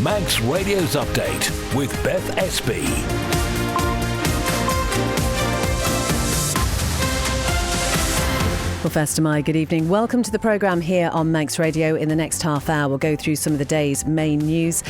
Manx Radio's Update with Beth Espey. Well, first of all, good evening. Welcome to the programme here on Manx Radio. In the next half hour, we'll go through some of the day's main news.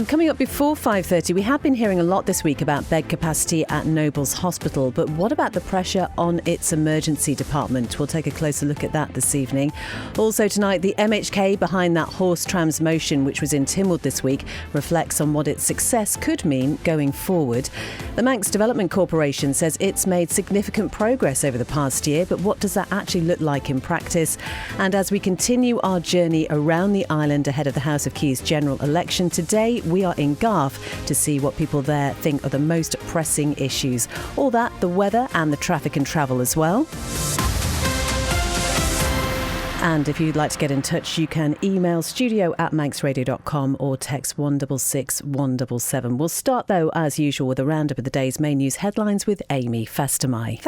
Coming up before 5:30, we have been hearing a lot this week about bed capacity at Nobles Hospital, but what about the pressure on its emergency department? We'll take a closer look at that this evening. Also tonight, the MHK behind that horse trams motion, which was in Tynwald this week, reflects on what its success could mean going forward. The Manx Development Corporation says it's made significant progress over the past year, but what does that actually look like in practice? And as we continue our journey around the island ahead of the House of Keys general election, today we are in Garth to see what people there think are the most pressing issues. All that, the weather and the traffic and travel as well. And if you'd like to get in touch, you can email studio@manxradio.com or text 166 177. We'll start, though, as usual, with a roundup of the day's main news headlines with Amy Fastamai.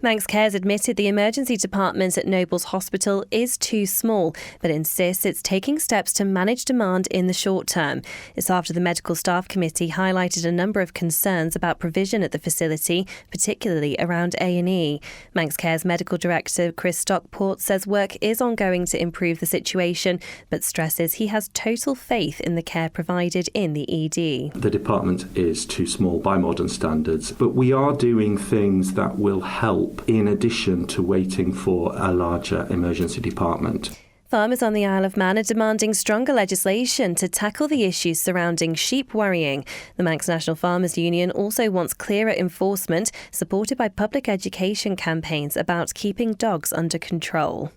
Manx Cares admitted the emergency department at Nobles Hospital is too small, but insists it's taking steps to manage demand in the short term. It's after the Medical Staff Committee highlighted a number of concerns about provision at the facility, particularly around A&E. Manx Cares Medical Director Chris Stockport says work is ongoing to improve the situation, but stresses he has total faith in the care provided in the ED. The department is too small by modern standards, but we are doing things that will help in addition to waiting for a larger emergency department. Farmers on the Isle of Man are demanding stronger legislation to tackle the issues surrounding sheep worrying. The Manx National Farmers Union also wants clearer enforcement, supported by public education campaigns about keeping dogs under control.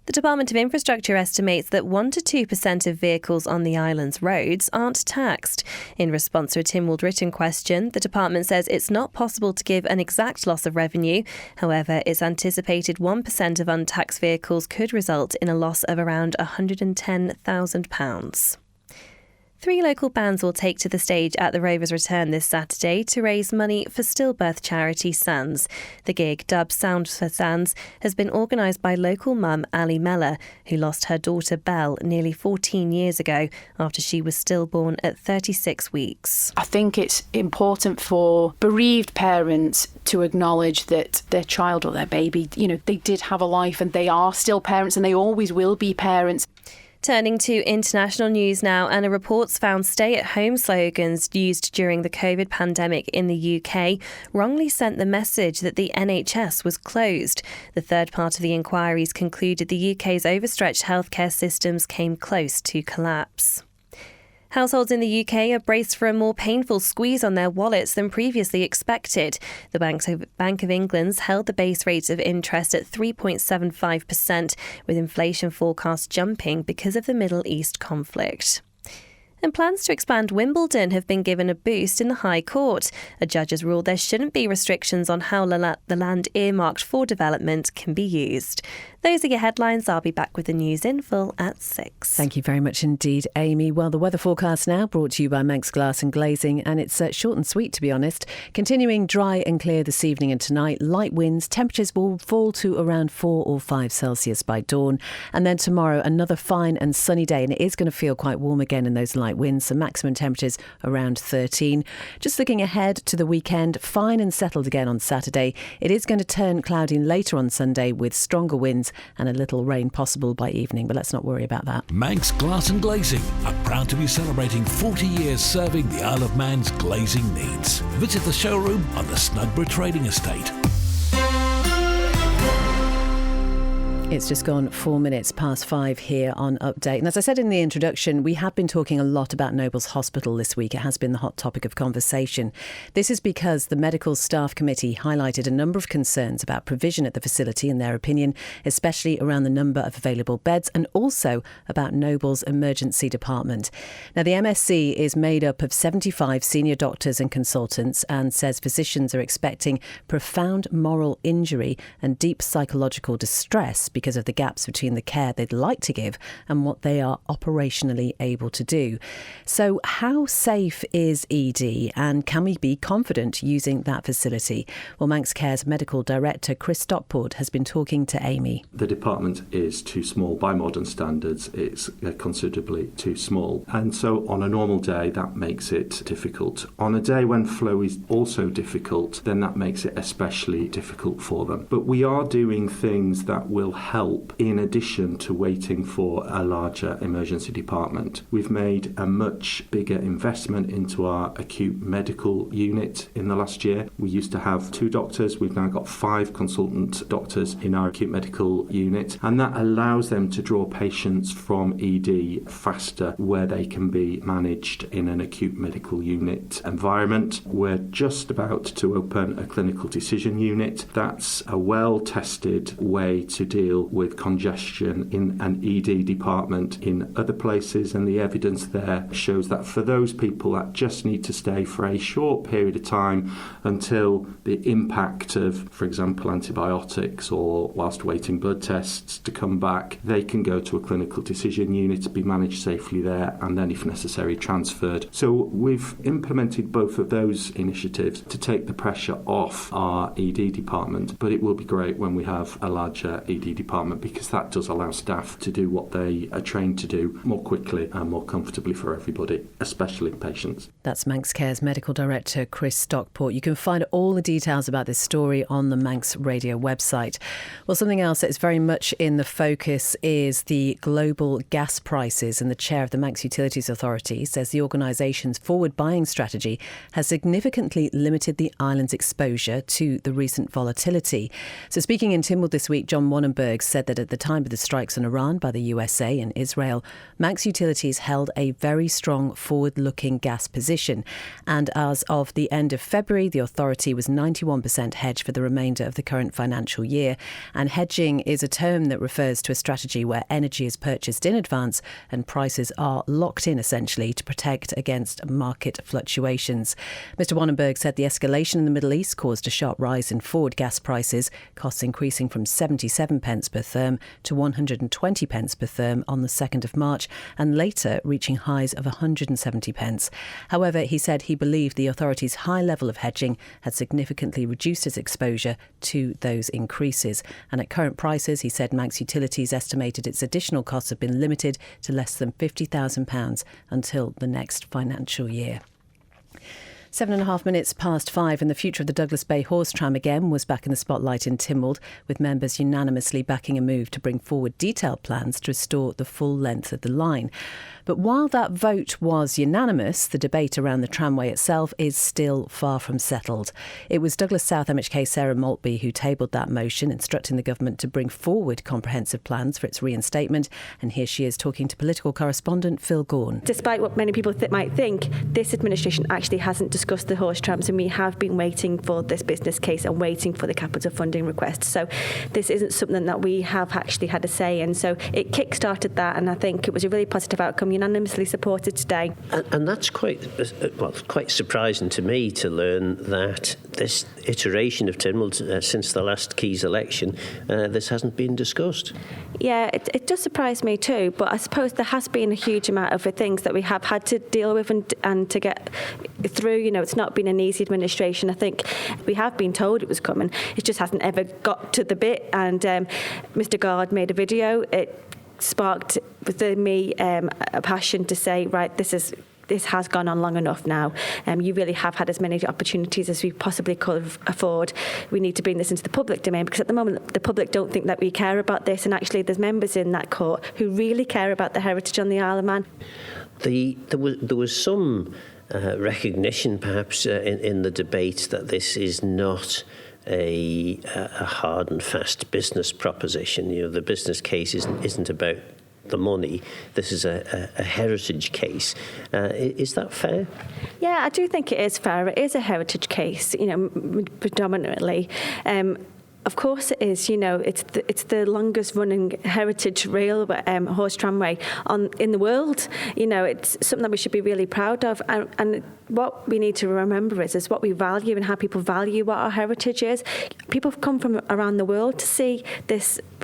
The Department of Infrastructure estimates that 1 to 2% of vehicles on the island's roads aren't taxed. In response to a Tynwald written question, the department says it's not possible to give an exact loss of revenue. However, it's anticipated 1% of untaxed vehicles could result in a loss of around £110,000. 3 local bands will take to the stage at the Rovers' return this Saturday to raise money for stillbirth charity SANS. The gig, dubbed Sound for SANS, has been organised by local mum Ali Mellor, who lost her daughter Belle nearly 14 years ago after she was stillborn at 36 weeks. I think it's important for bereaved parents to acknowledge that their child or their baby, they did have a life and they are still parents and they always will be parents. Turning to international news now, and a report's found stay-at-home slogans used during the COVID pandemic in the UK wrongly sent the message that the NHS was closed. The third part of the inquiries concluded the UK's overstretched healthcare systems came close to collapse. Households in the UK are braced for a more painful squeeze on their wallets than previously expected. The Bank of England's held the base rate of interest at 3.75%, with inflation forecasts jumping because of the Middle East conflict. And plans to expand Wimbledon have been given a boost in the High Court. A judge has ruled there shouldn't be restrictions on how the land earmarked for development can be used. Those are your headlines. I'll be back with the news in full at 6. Thank you very much indeed, Amy. Well, the weather forecast now brought to you by Manx Glass and Glazing, and it's short and sweet, to be honest. Continuing dry and clear this evening and tonight, light winds, temperatures will fall to around 4 or 5 Celsius by dawn. And then tomorrow, another fine and sunny day, and it is going to feel quite warm again in those light winds, so maximum temperatures around 13. Just looking ahead to the weekend, fine and settled again on Saturday. It is going to turn cloudy later on Sunday with stronger winds and a little rain possible by evening, but let's not worry about that. Manx Glass and Glazing are proud to be celebrating 40 years serving the Isle of Man's glazing needs. Visit the showroom on the Snugborough Trading Estate. It's just gone 4 minutes past 5 here on Update. And as I said in the introduction, we have been talking a lot about Nobles Hospital this week. It has been the hot topic of conversation. This is because the Medical Staff Committee highlighted a number of concerns about provision at the facility, in their opinion, especially around the number of available beds and also about Nobles Emergency Department. Now, the MSC is made up of 75 senior doctors and consultants and says physicians are expecting profound moral injury and deep psychological distress because of the gaps between the care they'd like to give and what they are operationally able to do. So how safe is ED, and can we be confident using that facility? Well, Manx Care's Medical Director Chris Stockport has been talking to Amy. The department is too small. By modern standards, it's considerably too small. And so on a normal day, that makes it difficult. On a day when flow is also difficult, then that makes it especially difficult for them. But we are doing things that will help in addition to waiting for a larger emergency department. We've made a much bigger investment into our acute medical unit in the last year. We used to have 2 doctors. We've now got 5 consultant doctors in our acute medical unit, and that allows them to draw patients from ED faster where they can be managed in an acute medical unit environment. We're just about to open a clinical decision unit. That's a well-tested way to deal with congestion in an ED department in other places, and the evidence there shows that for those people that just need to stay for a short period of time until the impact of, for example, antibiotics or whilst waiting blood tests to come back, they can go to a clinical decision unit to be managed safely there and then, if necessary, transferred. So we've implemented both of those initiatives to take the pressure off our ED department, but it will be great when we have a larger ED department because that does allow staff to do what they are trained to do more quickly and more comfortably for everybody, especially patients. That's Manx Care's Medical Director Chris Stockport. You can find all the details about this story on the Manx Radio website. Well, something else that is very much in the focus is the global gas prices, and the chair of the Manx Utilities Authority says the organisation's forward buying strategy has significantly limited the island's exposure to the recent volatility. So speaking in Tynwald this week, John Wannenberg said that at the time of the strikes on Iran by the USA and Israel, Manx Utilities held a very strong forward-looking gas position, and as of the end of February, the authority was 91% hedged for the remainder of the current financial year. And hedging is a term that refers to a strategy where energy is purchased in advance and prices are locked in essentially to protect against market fluctuations. Mr. Wannenberg said the escalation in the Middle East caused a sharp rise in forward gas prices, costs increasing from 77 pence per therm to 120 pence per therm on the 2nd of March, and later reaching highs of 170 pence. However, he said he believed the authority's high level of hedging had significantly reduced its exposure to those increases. And at current prices, he said Manx Utilities estimated its additional costs have been limited to less than £50,000 until the next financial year. 7.5 minutes past 5, and the future of the Douglas Bay Horse Tram again was back in the spotlight in Tynwald, with members unanimously backing a move to bring forward detailed plans to restore the full length of the line. But while that vote was unanimous, the debate around the tramway itself is still far from settled. It was Douglas South MHK Sarah Maltby who tabled that motion, instructing the government to bring forward comprehensive plans for its reinstatement. And here she is talking to political correspondent Phil Gaughan. Despite what many people might think, this administration actually hasn't discussed the horse trams, and we have been waiting for this business case and waiting for the capital funding request. So this isn't something that we have actually had a say in. So it kick-started that, and I think it was a really positive outcome, unanimously supported today. And that's quite surprising to me to learn that this iteration of Tynwald, since the last Keys election, this hasn't been discussed. Yeah, it does surprise me too, but I suppose there has been a huge amount of things that we have had to deal with and to get through. You know, it's not been an easy administration. I think we have been told it was coming. It just hasn't ever got to the bit, and Mr. Gard made a video. It sparked within me a passion to say, right, this has gone on long enough now. You really have had as many opportunities as we possibly could afford. We need to bring this into the public domain, because at the moment the public don't think that we care about this, and actually there's members in that court who really care about the heritage on the Isle of Man. There was some recognition perhaps in the debate that this is not a hard and fast business proposition. You know, the business case isn't about the money. This is a heritage case. Is that fair? Yeah, I do think it is fair. It is a heritage case, you know, predominantly. Of course it is. It's the longest running heritage rail horse tramway in the world. It's something that we should be really proud of. And what we need to remember is what we value and how people value what our heritage is. People come from around the world to see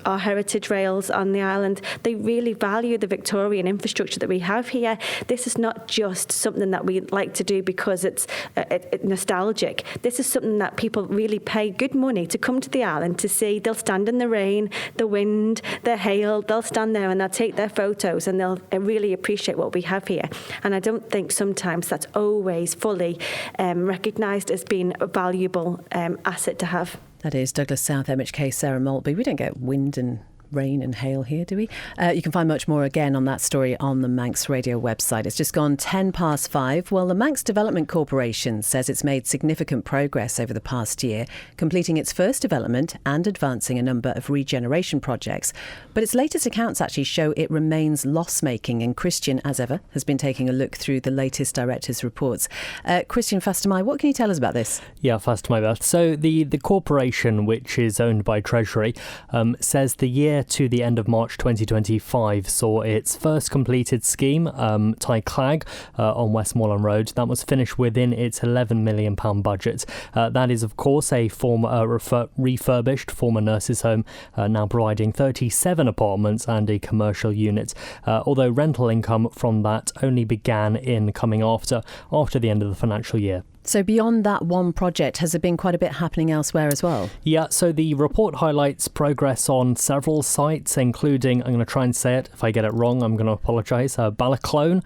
our heritage rails on the island. They really value the Victorian infrastructure that we have here. This is not just something that we like to do because it's nostalgic. This is something that people really pay good money to come to the island to see. They'll stand in the rain, the wind, the hail. They'll stand there and they'll take their photos and they'll really appreciate what we have here. And I don't think sometimes that's always fully recognised as being a valuable asset to have. That is Douglas South, MHK, Sarah Maltby. We don't get wind and rain and hail here, do we? You can find much more again on that story on the Manx Radio website. It's just gone 5:10. Well, the Manx Development Corporation says it's made significant progress over the past year, completing its first development and advancing a number of regeneration projects. But its latest accounts actually show it remains loss-making, and Christian, as ever, has been taking a look through the latest director's reports. Christian Fastamai, what can you tell us about this? Yeah, Fastamai, Beth. So the corporation, which is owned by Treasury, says the year to the end of March 2025 saw its first completed scheme, Tai Clag, on Westmoreland Road. That was finished within its £11 million budget. That is, of course, a refurbished former nurses' home, now providing 37 apartments and a commercial unit, although rental income from that only began in coming after the end of the financial year. So beyond that one project, has there been quite a bit happening elsewhere as well? Yeah, so the report highlights progress on several sites, including, I'm going to try and say it, if I get it wrong, I'm going to apologise, Balaclone,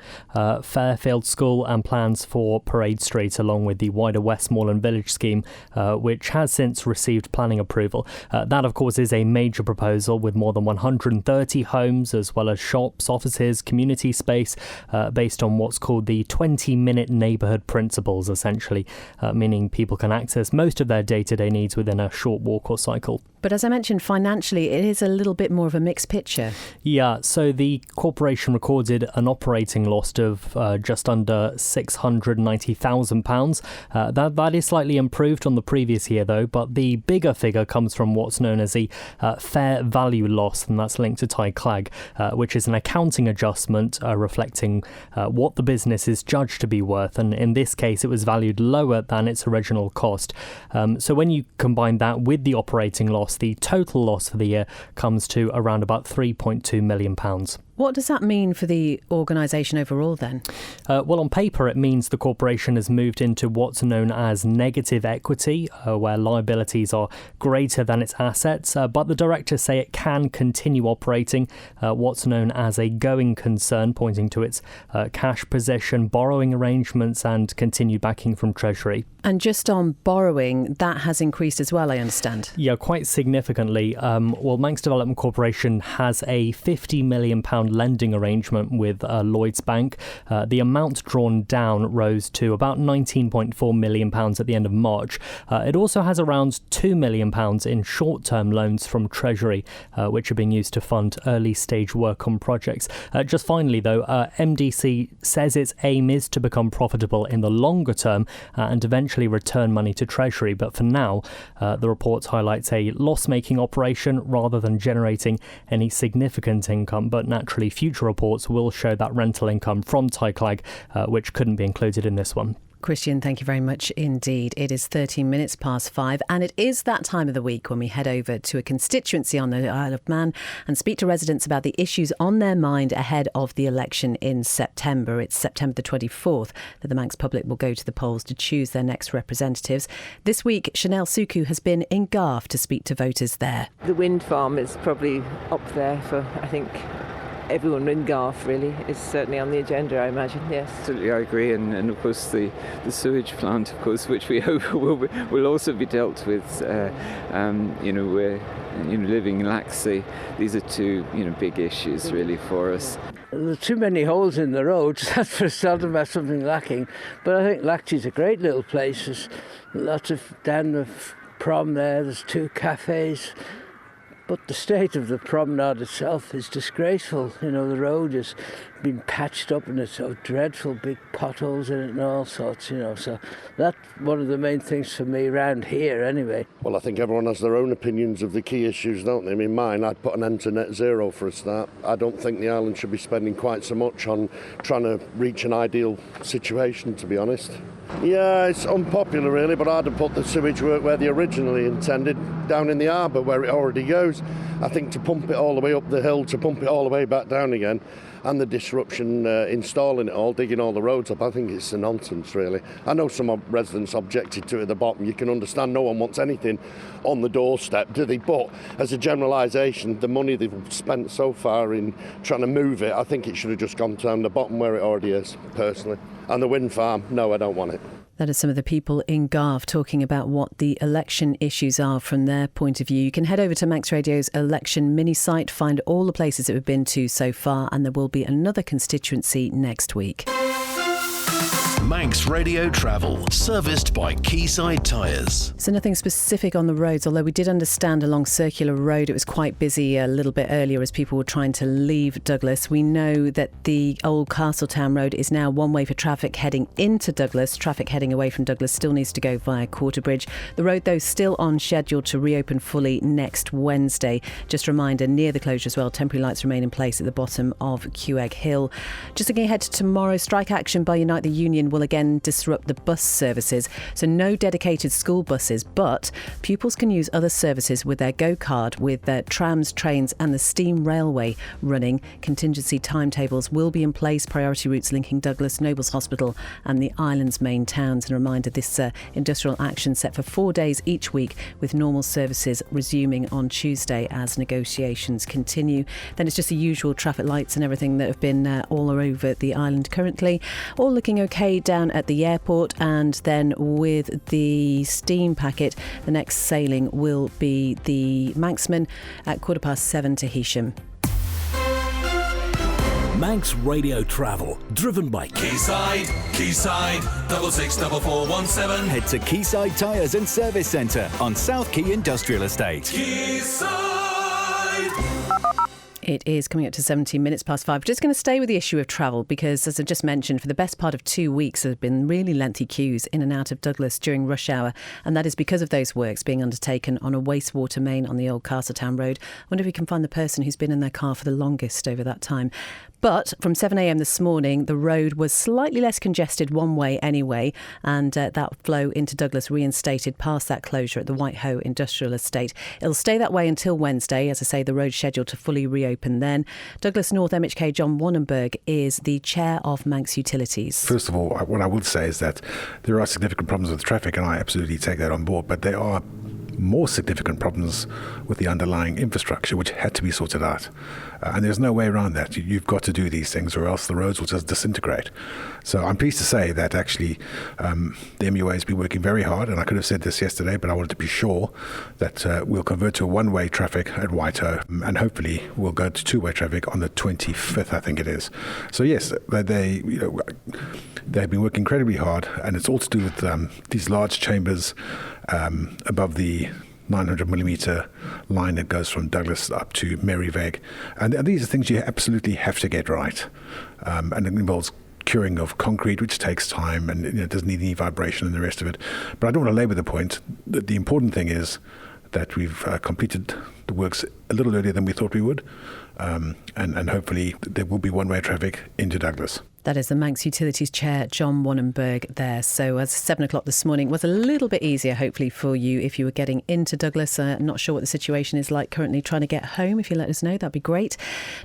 Fairfield School, and plans for Parade Street, along with the wider Westmoreland Village scheme, which has since received planning approval. That, of course, is a major proposal with more than 130 homes, as well as shops, offices, community space, based on what's called the 20-minute neighbourhood principles, essentially. Meaning people can access most of their day-to-day needs within a short walk or cycle. But as I mentioned, financially, it is a little bit more of a mixed picture. Yeah, so the corporation recorded an operating loss of just under £690,000. That is slightly improved on the previous year, though, but the bigger figure comes from what's known as the fair value loss, and that's linked to Tai Clag, which is an accounting adjustment reflecting what the business is judged to be worth, and in this case it was valued lower than its original cost. So when you combine that with the operating loss, the total loss for the year comes to around about £3.2 million. What does that mean for the organisation overall then? Well, on paper, it means the corporation has moved into what's known as negative equity, where liabilities are greater than its assets. But the directors say it can continue operating what's known as a going concern, pointing to its cash position, borrowing arrangements and continued backing from Treasury. And just on borrowing, that has increased as well, I understand. Yeah, quite significantly. Manx Development Corporation has a £50 million lending arrangement with Lloyds Bank. The amount drawn down rose to about £19.4 million at the end of March. It also has around £2 million in short-term loans from Treasury, which are being used to fund early-stage work on projects. Just finally, though, MDC says its aim is to become profitable in the longer term and eventually return money to Treasury. But for now, the report highlights a loss-making operation rather than generating any significant income. But naturally, future reports will show that rental income from Tai Clag, which couldn't be included in this one. Christian, thank you very much indeed. It is 5:13, and it is that time of the week when we head over to a constituency on the Isle of Man and speak to residents about the issues on their mind ahead of the election in September. It's September the 24th that the Manx public will go to the polls to choose their next representatives. This week, Chanel Suku has been in Garth to speak to voters there. The wind farm is probably up there for, I think, everyone in Garth really is certainly on the agenda, I imagine, yes. Absolutely, I agree, and of course the sewage plant, of course, which we hope will also be dealt with. We're living in Laxey. These are two big issues really for us. There's too many holes in the roads. That's for seldom about something lacking. But I think Laxey's a great little place. There's lots of down the prom there. There's 2 cafes. But the state of the promenade itself is disgraceful. The road is been patched up and it's so dreadful big potholes in it and all sorts, so that's one of the main things for me around here anyway. Well, I think everyone has their own opinions of the key issues, don't they? I mean, mine, I'd put an end to net zero for a start. I don't think the island should be spending quite so much on trying to reach an ideal situation, to be honest. Yeah, it's unpopular really, but I'd have put the sewage work where they originally intended, down in the harbour where it already goes. I think to pump it all the way up the hill, to pump it all the way back down again, and the disruption installing it all, digging all the roads up, I think it's a nonsense really. I know some residents objected to it at the bottom. You can understand no one wants anything on the doorstep, do they? But as a generalisation, the money they've spent so far in trying to move it, I think it should have just gone down the bottom where it already is, personally. And the wind farm, no, I don't want it. That is some of the people in Garve talking about what the election issues are from their point of view. You can head over to Manx Radio's election mini site, find all the places that we've been to so far, and there will be another constituency next week. Manx Radio Travel, serviced by Quayside Tyres. So nothing specific on the roads, although we did understand along Circular Road it was quite busy a little bit earlier as people were trying to leave Douglas. We know that the old Castletown Road is now one way for traffic heading into Douglas. Traffic heading away from Douglas still needs to go via Quarterbridge. The road, though, still on schedule to reopen fully next Wednesday. Just a reminder, near the closure as well, temporary lights remain in place at the bottom of Quegg Hill. Just looking ahead to tomorrow, strike action by Unite the Union will again disrupt the bus services. So no dedicated school buses, but pupils can use other services with their Go card, with their trams, trains and the steam railway running. Contingency timetables will be in place, priority routes linking Douglas, Nobles Hospital and the island's main towns. And a reminder, this industrial action set for 4 days each week, with normal services resuming on Tuesday as negotiations continue. Then it's just the usual traffic lights and everything that have been all over the island currently. All looking okay down at the airport, and then with the steam packet, the next sailing will be the Manxman at 7:15 to Heysham. Manx Radio Travel, driven by Quayside, 664417. Head to Quayside Tyres and Service Centre on South Quay Industrial Estate. Quayside. It is coming up to 17 minutes past 5. We're just going to stay with the issue of travel because, as I just mentioned, for the best part of 2 weeks there have been really lengthy queues in and out of Douglas during rush hour, and that is because of those works being undertaken on a wastewater main on the old Castletown Road. I wonder if we can find the person who's been in their car for the longest over that time. But from 7 a.m. this morning, the road was slightly less congested one way anyway, and that flow into Douglas reinstated past that closure at the Whitehoe Industrial Estate. It'll stay that way until Wednesday. As I say, the road's scheduled to fully reopen then. Douglas North MHK John Wannenberg is the chair of Manx Utilities. First of all, what I would say is that there are significant problems with traffic, and I absolutely take that on board, but there are more significant problems with the underlying infrastructure which had to be sorted out. And there's no way around that. You've got to do these things or else the roads will just disintegrate. So I'm pleased to say that actually the MUA has been working very hard, and I could have said this yesterday, but I wanted to be sure that we'll convert to a one-way traffic at Whitehoe, and hopefully we'll go to two-way traffic on the 25th, I think it is. So yes, they've been working incredibly hard, and it's all to do with these large chambers above the 900 millimetre line that goes from Douglas up to Maryveg. And these are things you absolutely have to get right. And it involves curing of concrete, which takes time, and it doesn't need any vibration and the rest of it. But I don't want to labour the point. The important thing is that we've completed the works a little earlier than we thought we would. And hopefully there will be one-way traffic into Douglas. That is the Manx Utilities Chair, John Wannenberg there. So as 7 o'clock this morning was a little bit easier, hopefully, for you if you were getting into Douglas. Not sure what the situation is like currently trying to get home. If you let us know, that'd be great.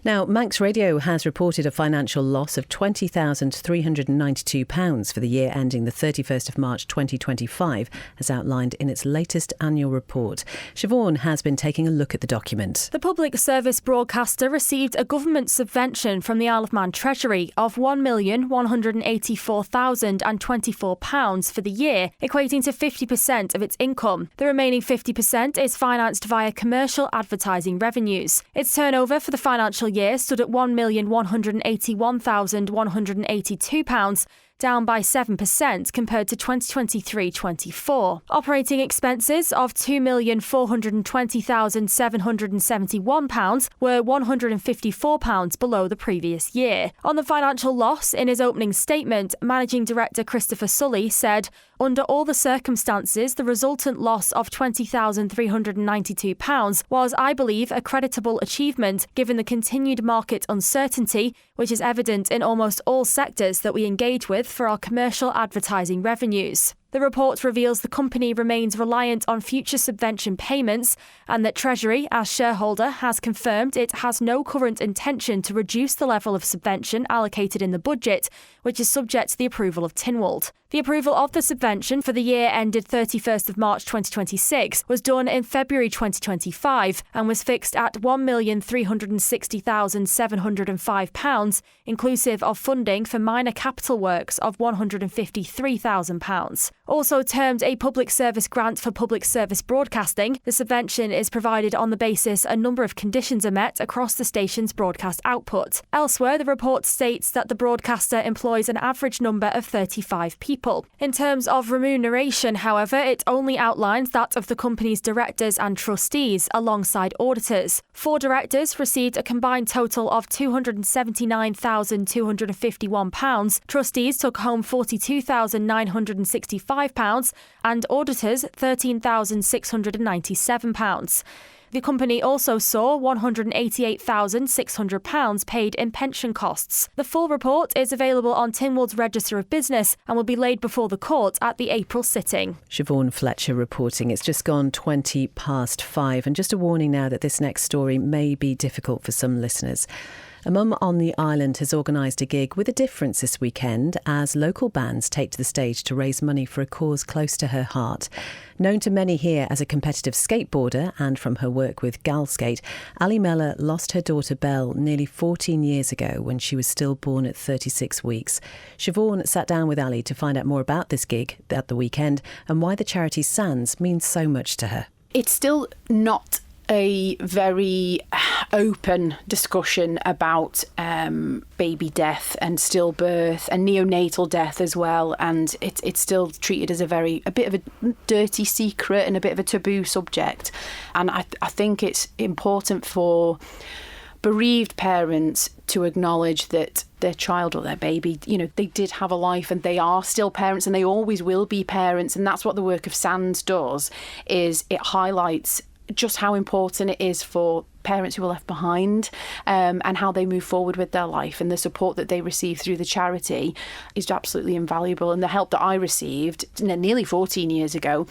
Now, Manx Radio has reported a financial loss of £20,392 for the year ending the 31st of March 2025, as outlined in its latest annual report. Siobhan has been taking a look at the document. The public service broadcaster received a government subvention from the Isle of Man Treasury of £1,184,024 for the year, equating to 50% of its income. The remaining 50% is financed via commercial advertising revenues. Its turnover for the financial year stood at £1,181,182, down by 7% compared to 2023-24. Operating expenses of £2,420,771 were £154 below the previous year. On the financial loss, in his opening statement, Managing Director Christopher Sully said, "Under all the circumstances, the resultant loss of £20,392 was, I believe, a creditable achievement given the continued market uncertainty, which is evident in almost all sectors that we engage with for our commercial advertising revenues." The report reveals the company remains reliant on future subvention payments and that Treasury, as shareholder, has confirmed it has no current intention to reduce the level of subvention allocated in the budget, which is subject to the approval of Tynwald. The approval of the subvention for the year ended 31st of March 2026 was done in February 2025 and was fixed at £1,360,705, inclusive of funding for minor capital works of £153,000. Also termed a public service grant for public service broadcasting, the subvention is provided on the basis a number of conditions are met across the station's broadcast output. Elsewhere, the report states that the broadcaster employs an average number of 35 people. In terms of remuneration, however, it only outlines that of the company's directors and trustees alongside auditors. 4 directors received a combined total of £279,251, trustees took home £42,965 and auditors £13,697. The company also saw £188,600 paid in pension costs. The full report is available on Tynwald's Register of Business and will be laid before the court at the April sitting. Siobhan Fletcher reporting. It's just gone 5:20. And just a warning now that this next story may be difficult for some listeners. A mum on the island has organised a gig with a difference this weekend as local bands take to the stage to raise money for a cause close to her heart. Known to many here as a competitive skateboarder and from her work with Galskate, Ali Mellor lost her daughter Belle nearly 14 years ago when she was stillborn at 36 weeks. Siobhan sat down with Ali to find out more about this gig at the weekend and why the charity Sands means so much to her. It's still not a very open discussion about baby death and stillbirth and neonatal death as well, and it's still treated as a bit of a dirty secret and a bit of a taboo subject. And I think it's important for bereaved parents to acknowledge that their child or their baby, they did have a life and they are still parents and they always will be parents. And that's what the work of Sands does, is it highlights just how important it is for parents who are left behind and how they move forward with their life, and the support that they receive through the charity is absolutely invaluable. And the help that I received nearly 14 years ago,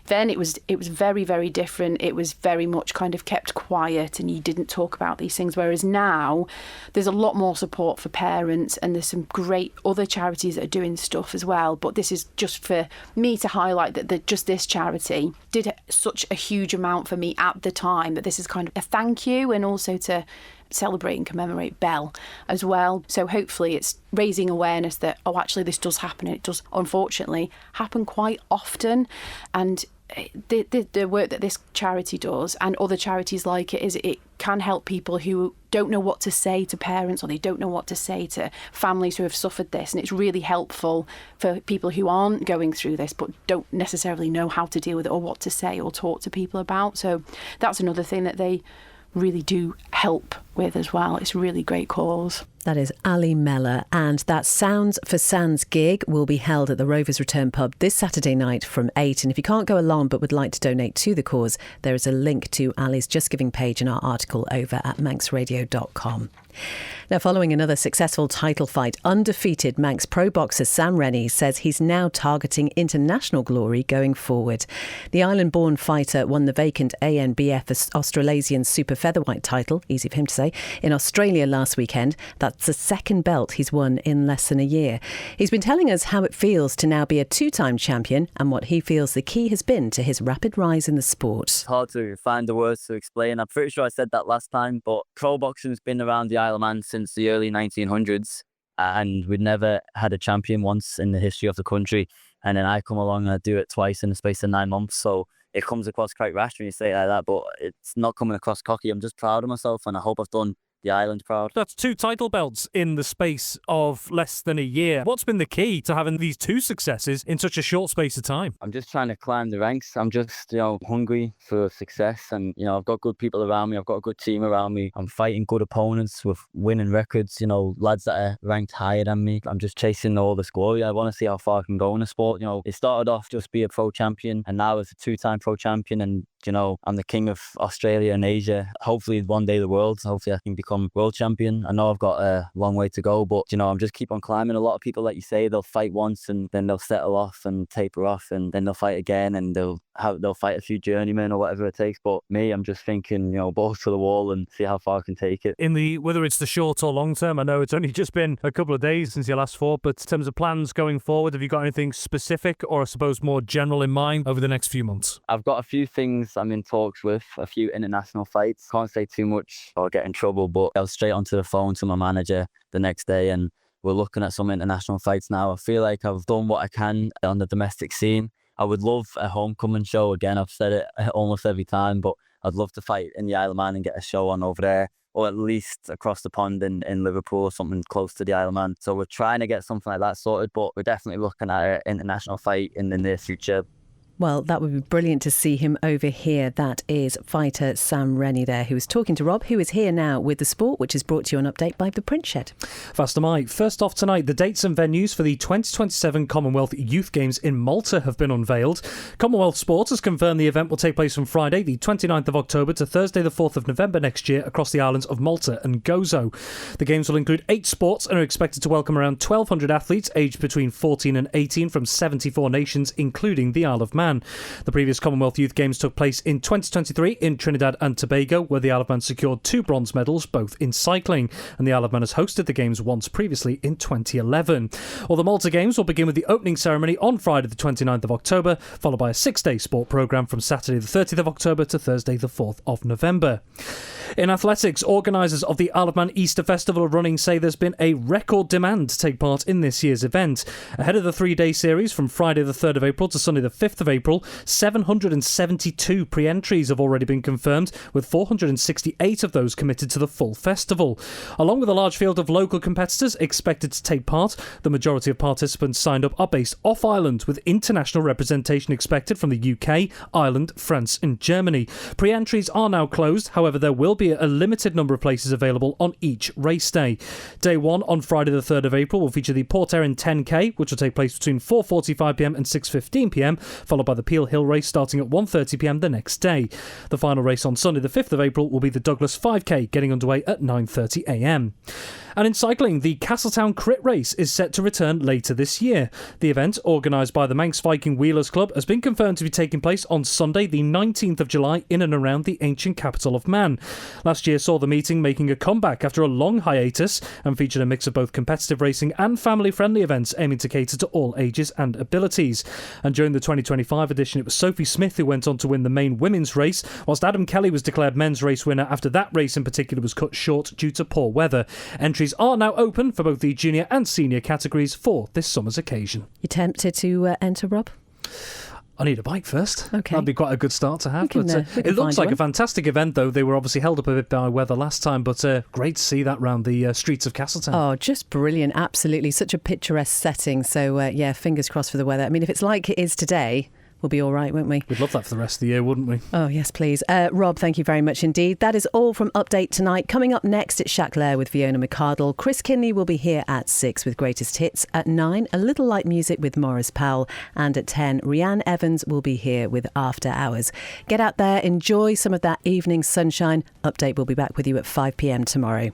then it was very, very different. It was very much kind of kept quiet and you didn't talk about these things, whereas now there's a lot more support for parents and there's some great other charities that are doing stuff as well. But this is just for me to highlight that just this charity did such a huge amount for me at the time, that this is kind of a thank you, and also to celebrate and commemorate Belle as well. So hopefully it's raising awareness that, actually this does happen, and it does unfortunately happen quite often. And the work that this charity does and other charities like it is it can help people who don't know what to say to parents, or they don't know what to say to families who have suffered this. And it's really helpful for people who aren't going through this but don't necessarily know how to deal with it or what to say or talk to people about. So that's another thing that they really do help with as well. It's a really great cause. That is Ali Mellor, and that Sounds for Sands gig will be held at the Rovers Return pub this Saturday night from 8. And if you can't go along but would like to donate to the cause, there is a link to Ali's Just Giving page in our article over at manxradio.com. Now, following another successful title fight, undefeated Manx pro boxer Sam Rennie says he's now targeting international glory going forward. The island-born fighter won the vacant ANBF Australasian Super Featherweight title, easy for him to say, in Australia last weekend. That's the second belt he's won in less than a year. He's been telling us how it feels to now be a two-time champion and what he feels the key has been to his rapid rise in the sport. It's hard to find the words to explain. I'm pretty sure I said that last time, but pro boxing's been around the Isle of Man since the early 1900s, and we'd never had a champion once in the history of the country. And then I come along and I do it twice in the space of 9 months. So it comes across quite rash when you say it like that, but it's not coming across cocky. I'm just proud of myself, and I hope I've done the island proud. That's 2 title belts in the space of less than a year. What's been the key to having these 2 successes in such a short space of time? I'm just trying to climb the ranks. I'm just, hungry for success, and, I've got good people around me. I've got a good team around me. I'm fighting good opponents with winning records, lads that are ranked higher than me. I'm just chasing all this glory. I want to see how far I can go in the sport. It started off just be a pro champion, and now as a 2-time pro champion, and I'm the king of Australia and Asia. Hopefully one day the world. Hopefully I can become world champion. I know I've got a long way to go, but I'm just keep on climbing. A lot of people, like you say, they'll fight once and then they'll settle off and taper off, and then they'll fight again, and they'll fight a few journeymen or whatever it takes. But me, I'm just thinking, balls to the wall and see how far I can take it. Whether it's the short or long term, I know it's only just been a couple of days since your last fought, but in terms of plans going forward, have you got anything specific or I suppose more general in mind over the next few months? I've got a few things I'm in talks with, a few international fights. Can't say too much or get in trouble, but I was straight onto the phone to my manager the next day, and we're looking at some international fights now. I feel like I've done what I can on the domestic scene. I would love a homecoming show again. I've said it almost every time, but I'd love to fight in the Isle of Man and get a show on over there, or at least across the pond in Liverpool or something close to the Isle of Man. So we're trying to get something like that sorted, but we're definitely looking at an international fight in the near future. Well, that would be brilliant to see him over here. That is fighter Sam Rennie there, who is talking to Rob, who is here now with the sport, which is brought to you on Update by The Print Shed. Fast am I. First off tonight, the dates and venues for the 2027 Commonwealth Youth Games in Malta have been unveiled. Commonwealth Sport has confirmed the event will take place from Friday, the 29th of October to Thursday, the 4th of November next year across the islands of Malta and Gozo. The games will include 8 sports and are expected to welcome around 1,200 athletes aged between 14 and 18 from 74 nations, including the Isle of Man. The previous Commonwealth Youth Games took place in 2023 in Trinidad and Tobago, where the Isle of Man secured 2 bronze medals, both in cycling, and the Isle of Man has hosted the Games once previously in 2011. Well, the Malta Games will begin with the opening ceremony on Friday the 29th of October, followed by a 6-day sport programme from Saturday the 30th of October to Thursday the 4th of November. In athletics, organisers of the Isle of Man Easter Festival of Running say there's been a record demand to take part in this year's event. Ahead of the 3-day series from Friday the 3rd of April to Sunday the 5th of April, 772 pre-entries have already been confirmed, with 468 of those committed to the full festival. Along with a large field of local competitors expected to take part, the majority of participants signed up are based off-island, with international representation expected from the UK, Ireland, France and Germany. Pre-entries are now closed, however there will be a limited number of places available on each race day. Day 1 on Friday the 3rd of April will feature the Port Erin 10K, which will take place between 4:45pm and 6:15pm, followed by the Peel Hill race starting at 1:30pm the next day. The final race on Sunday the 5th of April will be the Douglas 5K, getting underway at 9:30am. And in cycling, the Castletown Crit Race is set to return later this year. The event, organised by the Manx Viking Wheelers Club, has been confirmed to be taking place on Sunday the 19th of July in and around the ancient capital of Man. Last year saw the meeting making a comeback after a long hiatus and featured a mix of both competitive racing and family-friendly events aiming to cater to all ages and abilities. And during the 2025 edition, it was Sophie Smith who went on to win the main women's race, whilst Adam Kelly was declared men's race winner after that race in particular was cut short due to poor weather. Entries are now open for both the junior and senior categories for this summer's occasion. You tempted to enter, Rob? I need a bike first. Okay. That'd be quite a good start to have. It looks like a fantastic event, though. They were obviously held up a bit by weather last time, but great to see that round the streets of Castletown. Oh, just brilliant. Absolutely. Such a picturesque setting. So, yeah, fingers crossed for the weather. I mean, if it's like it is today, we'll be all right, won't we? We'd love that for the rest of the year, wouldn't we? Oh, yes, please. Rob, thank you very much indeed. That is all from Update tonight. Coming up next, it's Shaclair with Fiona McCardle. Chris Kinley will be here at 6 with Greatest Hits. At 9, a little light music with Morris Powell. And at 10, Rianne Evans will be here with After Hours. Get out there, enjoy some of that evening sunshine. Update will be back with you at 5pm tomorrow.